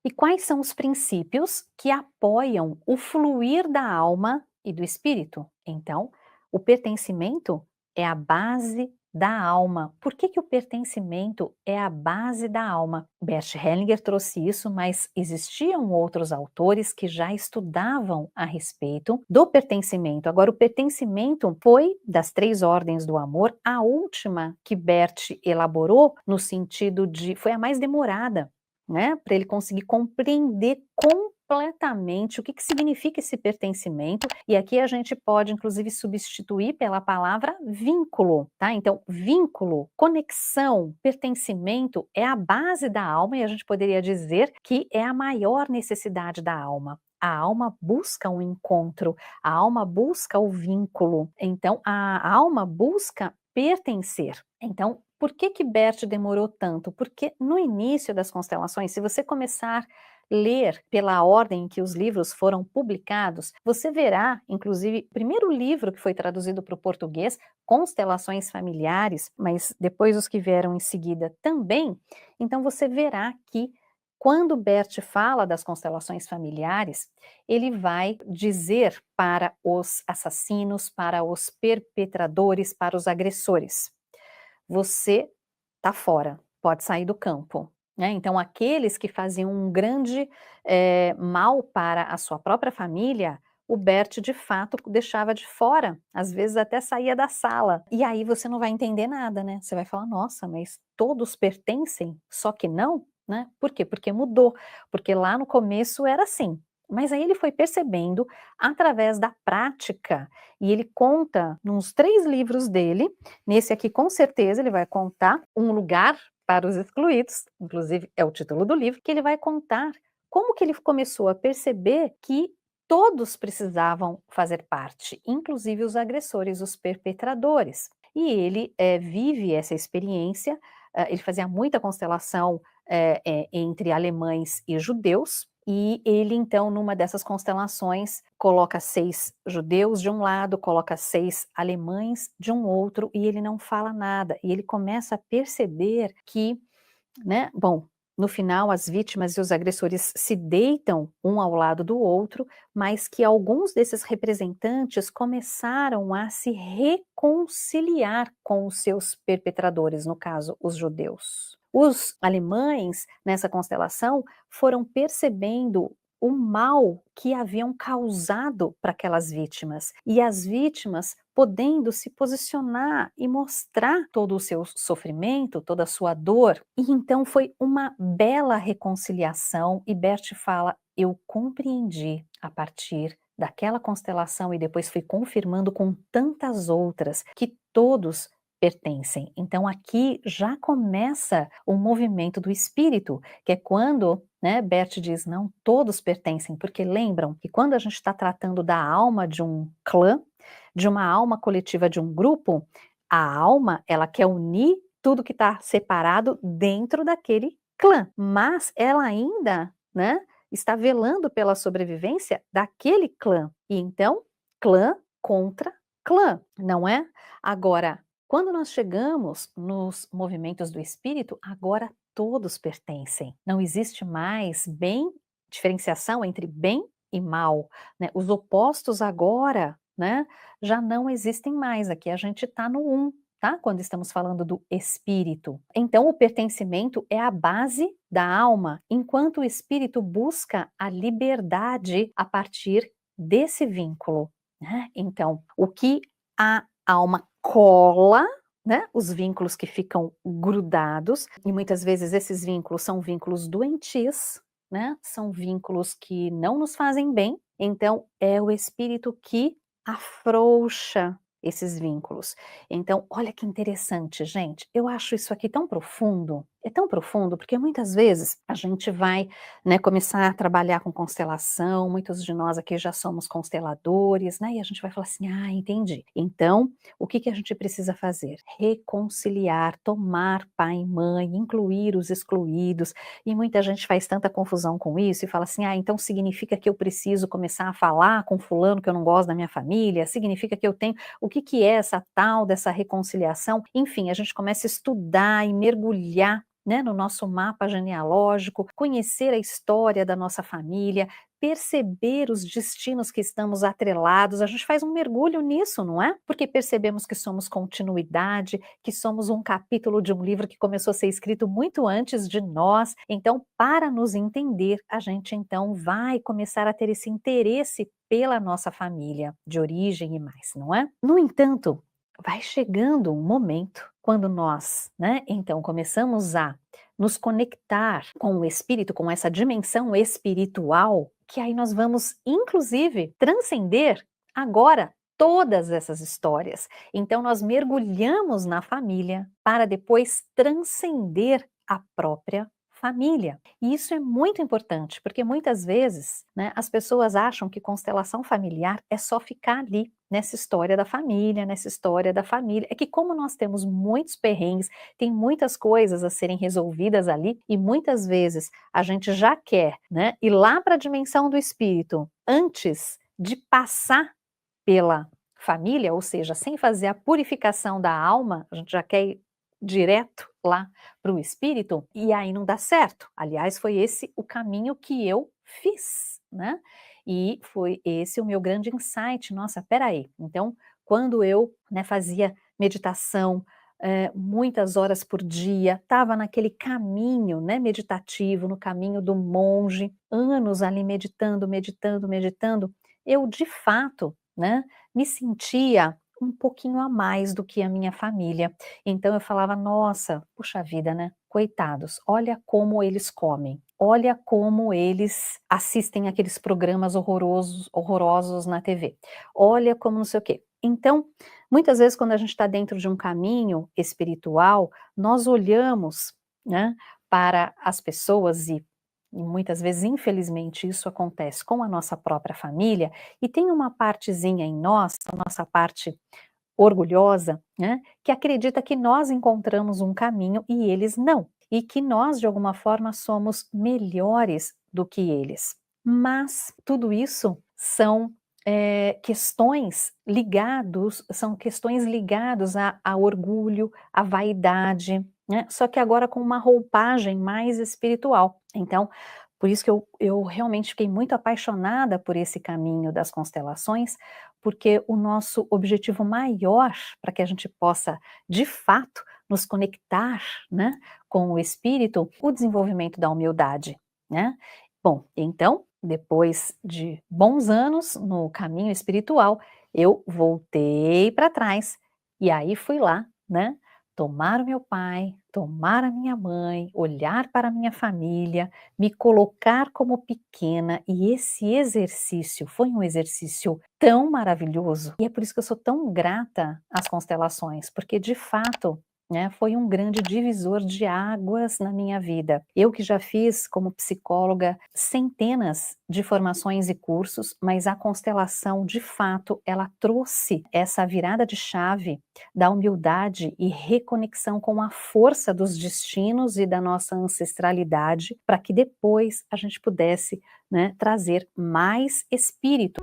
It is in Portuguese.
E quais são os princípios que apoiam o fluir da alma e do espírito? Então, o pertencimento é a base da alma. Por que o pertencimento é a base da alma? Bert Hellinger trouxe isso, mas existiam outros autores que já estudavam a respeito do pertencimento. Agora, o pertencimento foi, das três ordens do amor, a última que Bert elaborou no sentido de, foi a mais demorada, né, para ele conseguir compreender completamente o que significa esse pertencimento, e aqui a gente pode inclusive substituir pela palavra vínculo, tá? Então, vínculo, conexão, pertencimento é a base da alma e a gente poderia dizer que é a maior necessidade da alma. A alma busca um encontro, a alma busca o vínculo, então a alma busca pertencer. Então, por que Bert demorou tanto? Porque no início das constelações, se você começar a ler pela ordem em que os livros foram publicados, você verá, inclusive, o primeiro livro que foi traduzido para o português, Constelações Familiares, mas depois os que vieram em seguida também, então você verá que quando Bert fala das constelações familiares, ele vai dizer para os assassinos, para os perpetradores, para os agressores: você está fora, pode sair do campo, né. Então aqueles que faziam um grande, mal para a sua própria família, o Bert de fato deixava de fora, às vezes até saía da sala. E aí você não vai entender nada, né, você vai falar: "Nossa, mas todos pertencem, só que não?", né. Por quê? Porque mudou, porque lá no começo era assim. Mas aí ele foi percebendo, através da prática, e ele conta nos 3 livros dele, nesse aqui, com certeza, ele vai contar Um Lugar para os Excluídos, inclusive é o título do livro, que ele vai contar como que ele começou a perceber que todos precisavam fazer parte, inclusive os agressores, os perpetradores. E ele vive essa experiência, ele fazia muita constelação entre alemães e judeus, e ele, então, numa dessas constelações, coloca 6 judeus de um lado, coloca 6 alemães de um outro, e ele não fala nada. E ele começa a perceber que, né, bom, no final as vítimas e os agressores se deitam um ao lado do outro, mas que alguns desses representantes começaram a se reconciliar com os seus perpetradores, no caso, os judeus. Os alemães, nessa constelação, foram percebendo o mal que haviam causado para aquelas vítimas, e as vítimas podendo se posicionar e mostrar todo o seu sofrimento, toda a sua dor. E então foi uma bela reconciliação, e Bert fala: "Eu compreendi a partir daquela constelação e depois fui confirmando com tantas outras que todos pertencem". Então aqui já começa o movimento do espírito, que é quando, né, Bert diz: "Não todos pertencem", porque lembram que quando a gente está tratando da alma de um clã, de uma alma coletiva de um grupo, a alma, ela quer unir tudo que está separado dentro daquele clã, mas ela ainda, né, está velando pela sobrevivência daquele clã. E então, clã contra clã, não é? Agora, quando nós chegamos nos movimentos do espírito, agora todos pertencem. Não existe mais diferenciação entre bem e mal, né? Os opostos agora, né, já não existem mais. Aqui a gente está no um, tá? Quando estamos falando do espírito. Então, o pertencimento é a base da alma, enquanto o espírito busca a liberdade a partir desse vínculo, né? Então, o que a alma cola, né, os vínculos que ficam grudados, e muitas vezes esses vínculos são vínculos doentios, né, são vínculos que não nos fazem bem, então é o espírito que afrouxa esses vínculos. Então, olha que interessante, gente, eu acho isso aqui tão profundo, é tão profundo, porque muitas vezes a gente vai, né, começar a trabalhar com constelação, muitos de nós aqui já somos consteladores, né, e a gente vai falar assim: "Ah, entendi". Então, o que que a gente precisa fazer? Reconciliar, tomar pai e mãe, incluir os excluídos, e muita gente faz tanta confusão com isso e fala assim: "Ah, então significa que eu preciso começar a falar com fulano que eu não gosto da minha família? Significa que eu tenho..." O que que é essa tal dessa reconciliação? Enfim, a gente começa a estudar e mergulhar né, no nosso mapa genealógico, conhecer a história da nossa família, perceber os destinos que estamos atrelados, a gente faz um mergulho nisso, não é? Porque percebemos que somos continuidade, que somos um capítulo de um livro que começou a ser escrito muito antes de nós. Então, para nos entender, a gente então vai começar a ter esse interesse pela nossa família de origem e mais, não é? No entanto, vai chegando um momento quando nós, né, então começamos a nos conectar com o espírito, com essa dimensão espiritual, que aí nós vamos, inclusive, transcender agora todas essas histórias. Então, nós mergulhamos na família para depois transcender a própria família. E isso é muito importante, porque muitas vezes, né, as pessoas acham que constelação familiar é só ficar ali, nessa história da família, nessa história da família. É que como nós temos muitos perrengues, tem muitas coisas a serem resolvidas ali e muitas vezes a gente já quer, né, ir lá para a dimensão do espírito antes de passar pela família, ou seja, sem fazer a purificação da alma, a gente já quer ir direto lá para o espírito e aí não dá certo. Aliás, foi esse o caminho que eu fiz, né? E foi esse o meu grande insight. Nossa, peraí. Então, quando eu, né, fazia meditação, muitas horas por dia, estava naquele caminho, né, meditativo, no caminho do monge, anos ali meditando, meditando, meditando, eu de fato, né, me sentia um pouquinho a mais do que a minha família. Então eu falava: "Nossa, puxa vida, né, coitados, olha como eles comem, olha como eles assistem aqueles programas horrorosos na TV, olha como não sei o quê". Então, muitas vezes quando a gente está dentro de um caminho espiritual, nós olhamos, né, para as pessoas e muitas vezes, infelizmente, isso acontece com a nossa própria família, e tem uma partezinha em nós, a nossa parte orgulhosa, né, que acredita que nós encontramos um caminho e eles não, e que nós, de alguma forma, somos melhores do que eles. Mas tudo isso são são questões ligados a orgulho, a vaidade, né, só que agora com uma roupagem mais espiritual. Então, por isso que eu realmente fiquei muito apaixonada por esse caminho das constelações, porque o nosso objetivo maior para que a gente possa, de fato, nos conectar, né, com o espírito, o desenvolvimento da humildade, né. Bom, então, depois de bons anos no caminho espiritual, eu voltei para trás e aí fui lá, né, tomar o meu pai, tomar a minha mãe, olhar para a minha família, me colocar como pequena, e esse exercício foi um exercício tão maravilhoso, e é por isso que eu sou tão grata às constelações, porque de fato, né, foi um grande divisor de águas na minha vida. Eu que já fiz como psicóloga centenas de formações e cursos, mas a constelação, de fato, ela trouxe essa virada de chave da humildade e reconexão com a força dos destinos e da nossa ancestralidade, para que depois a gente pudesse, né, trazer mais espírito.